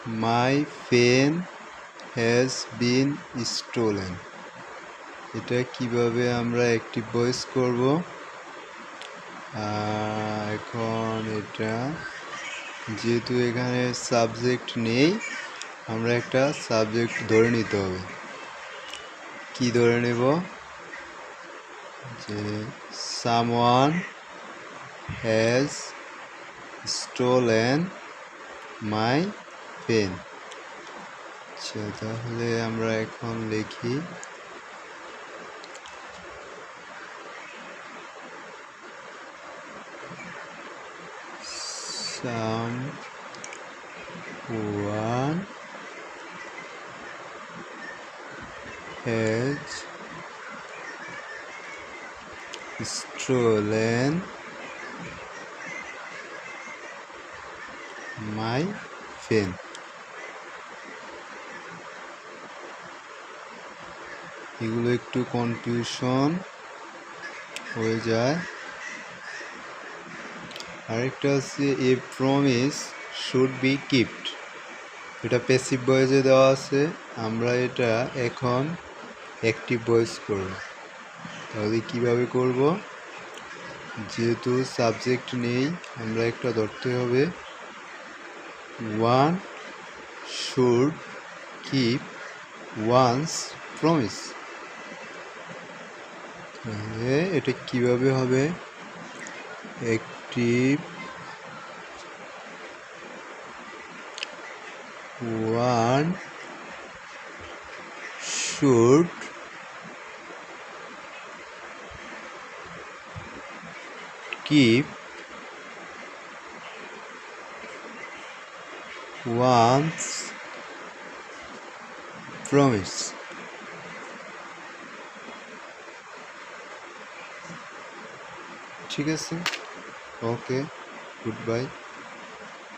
My pen has been stolen. এটা কিভাবে আমরা অ্যাক্টিভ ভয়েস করব? এখন এটা যেহেতু এখানে সাবজেক্ট নেই, আমরা একটা সাবজেক্ট ধরে নিতে হবে। কি ধরে নেব? যে someone has stolen my pen. আচ্ছা, তাহলে আমরা এখন লিখি someone has stolen my pen. এগুলো একটু কনফিউশন হয়ে যায়। আরেকটা আছে a promise should be kept. এটা প্যাসিভ ভয়েসে দেওয়া আছে, আমরা এটা এখন অ্যাক্টিভ ভয়েস করব। তাহলে কিভাবে করব? যেহেতু সাবজেক্ট নেই, আমরা একটা ধরতে হবে one should keep one's promise. তাহলে এটা কিভাবে হবে? Active one should keep one's promise. ঠিক আছে, ওকে, গুড বাই।